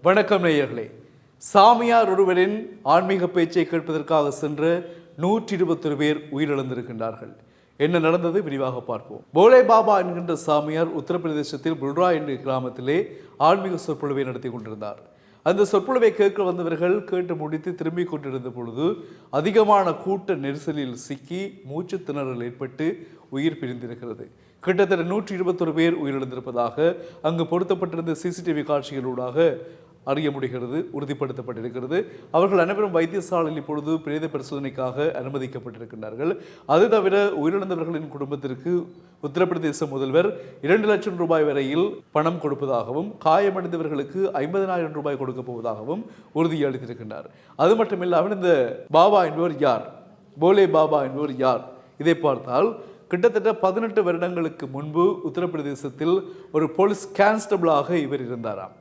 வணக்கம் நேயர்களே. சாமியார் ஒருவரின் ஆன்மீக பேச்சை கேட்பதற்காக சென்ற 121 பேர் உயிரிழந்திருக்கின்றார்கள். என்ன நடந்தது விரிவாக பார்ப்போம். போலே பாபா என்கின்ற சாமியார் உத்தரப்பிரதேசத்தில் புல்ரா என்ற கிராமத்திலே ஆன்மீக சொற்பொழிவை நடத்தி கொண்டிருந்தார். அந்த சொற்பொழிவை கேட்க வந்தவர்கள் கேட்டு முடித்து திரும்பிக் கொண்டிருந்த பொழுது அதிகமான கூட்ட நெரிசலில் சிக்கி மூச்சு திணறல் ஏற்பட்டு உயிர் பிரிந்திருக்கிறது. கிட்டத்தட்ட 121 பேர் உயிரிழந்திருப்பதாக அங்கு பொருத்தப்பட்டிருந்த சிசிடிவி காட்சிகளூடாக அறிய முடிகிறது, உறுதிப்படுத்தப்பட்டிருக்கிறது. அவர்கள் அனைவரும் வைத்தியசாலையில் இப்பொழுது பிரேத பரிசோதனைக்காக அனுமதிக்கப்பட்டிருக்கின்றார்கள். அது தவிர உயிரிழந்தவர்களின் குடும்பத்திற்கு உத்தரப்பிரதேச முதல்வர் 2 லட்சம் ரூபாய் வரையில் பணம் கொடுப்பதாகவும் காயமடைந்தவர்களுக்கு 50,000 ரூபாய் கொடுக்கப் போவதாகவும் உறுதியளித்திருக்கின்றார். அது மட்டுமில்லாமல் இந்த பாபா என்பவர் யார், போலே பாபா என்பவர் யார், இதை பார்த்தால் கிட்டத்தட்ட 18 வருடங்களுக்கு முன்பு உத்தரப்பிரதேசத்தில் ஒரு போலீஸ் கான்ஸ்டபிளாக இவர் இருந்தாராம்.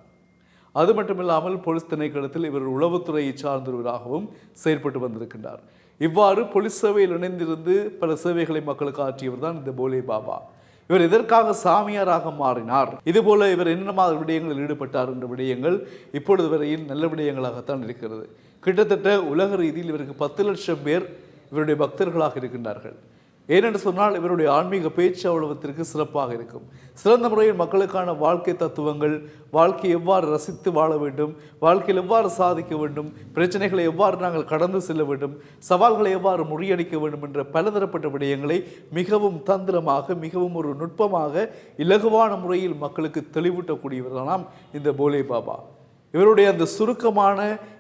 அது மட்டுமில்லாமல் போலீஸ் திணைக்களத்தில் இவர் உளவுத்துறையை சார்ந்தவராகவும் செயற்பட்டு வந்திருக்கின்றார். இவ்வாறு போலீஸ் சேவையில் இணைந்திருந்து பல சேவைகளை மக்களுக்கு ஆற்றியவர் தான் இந்த போலே பாபா. இவர் எதற்காக சாமியாராக மாறினார், இதுபோல இவர் என்னென்ன விடயங்களில் ஈடுபட்டார் என்ற விடயங்கள் இப்பொழுது வரையில் நல்ல விடயங்களாகத்தான் இருக்கிறது. கிட்டத்தட்ட உலக ரீதியில் இவருக்கு 10 லட்சம் பேர் இவருடைய பக்தர்களாக இருக்கின்றார்கள். ஏனென்று சொன்னால் இவருடைய ஆன்மீக பேச்சு அவ்வளவத்திற்கு சிறப்பாக இருக்கும். சிறந்த முறையில் மக்களுக்கான வாழ்க்கை தத்துவங்கள், வாழ்க்கையை எவ்வாறு ரசித்து வாழ வேண்டும், வாழ்க்கையில் எவ்வாறு சாதிக்க வேண்டும், பிரச்சனைகளை எவ்வாறு நாங்கள் கடந்து செல்ல வேண்டும், சவால்களை எவ்வாறு முறியடிக்க வேண்டும் என்ற பலதரப்பட்ட விடயங்களை மிகவும் தந்திரமாக, மிகவும் ஒரு நுட்பமாக, இலகுவான முறையில் மக்களுக்கு தெளிவூட்டக்கூடியவர்களாம் இந்த போலே பாபா. இவருடைய அந்த சுருக்கமான,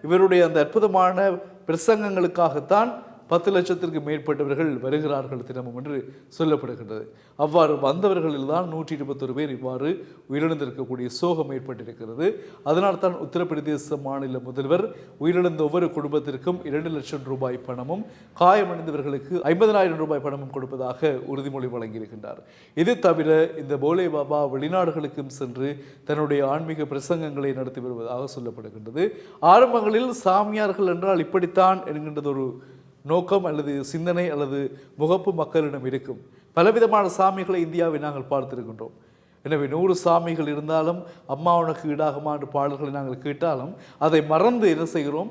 இவருடைய அந்த அற்புதமான பிரசங்கங்களுக்காகத்தான் 10 லட்சத்திற்கு மேற்பட்டவர்கள் வருகிறார்கள் தினமும் என்று சொல்லப்படுகின்றது. அவ்வாறு வந்தவர்களில் தான் 121 பேர் இவ்வாறு உயிரிழந்திருக்கக்கூடிய சோகம் ஏற்பட்டிருக்கிறது. அதனால் தான் உத்தரப்பிரதேச மாநில முதல்வர் உயிரிழந்த ஒவ்வொரு குடும்பத்திற்கும் 2 லட்சம் ரூபாய் பணமும் காயமடைந்தவர்களுக்கு 50,000 ரூபாய் பணமும் கொடுப்பதாக உறுதிமொழி வழங்கியிருக்கின்றார். இது தவிர இந்த போலே பாபா வெளிநாடுகளுக்கும் சென்று தன்னுடைய ஆன்மீக பிரசங்கங்களை நடத்தி வருவதாக சொல்லப்படுகின்றது. ஆரம்பங்களில் சாமியார்கள் என்றால் இப்படித்தான் என்கின்றது ஒரு நோக்கம் அல்லது சிந்தனை அல்லது முகப்பு மக்களிடம் இருக்கும். பலவிதமான சாமிகளை இந்தியாவை நாங்கள் பார்த்திருக்கின்றோம். எனவே 100 சாமிகள் இருந்தாலும் அம்மா உனக்கு ஈடாகுமா என்ற பாடல்களை நாங்கள் கேட்டாலும் அதை மறந்து என்ன செய்கிறோம்,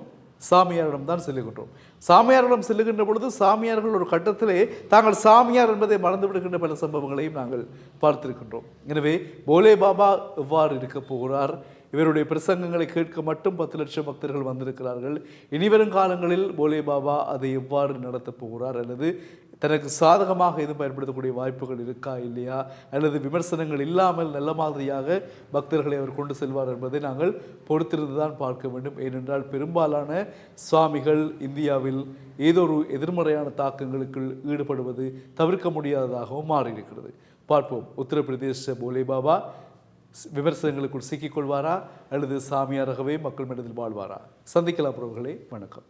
சாமியாரிடம் தான் செல்லுகின்றோம். சாமியாரிடம் செல்லுகின்ற பொழுது சாமியார்கள் ஒரு கட்டத்திலே தாங்கள் சாமியார் என்பதை மறந்து விடுகின்ற பல சம்பவங்களையும் நாங்கள் பார்த்திருக்கின்றோம். எனவே போலே பாபா எவ்வாறு இருக்க போகிறார், இவருடைய பிரசங்கங்களை கேட்க மட்டும் 10 லட்சம் பக்தர்கள் வந்திருக்கிறார்கள். இனிவரும் காலங்களில் போலே பாபா அதை எவ்வாறு நடத்தப் போகிறார், அல்லது தனக்கு சாதகமாக எதுவும் பயன்படுத்தக்கூடிய வாய்ப்புகள் இருக்கா இல்லையா, அல்லது விமர்சனங்கள் இல்லாமல் நல்ல மாதிரியாக பக்தர்களை அவர் கொண்டு செல்வார் என்பதை நாங்கள் பொறுத்திருந்து தான் பார்க்க வேண்டும். ஏனென்றால் பெரும்பாலான சுவாமிகள் இந்தியாவில் ஏதோ ஒரு எதிர்மறையான தாக்கங்களுக்கு ஈடுபடுவது தவிர்க்க முடியாததாகவும் மாறியிருக்கிறது. பார்ப்போம், உத்தரப்பிரதேச போலே பாபா விமர்சனங்களுக்குள் சிக்கிக்கொள்வாரா அல்லது சாமியாராகவே மக்கள் மனதில் வாழ்வாரா? சந்திக்கலாம் உறவுகளே, வணக்கம்.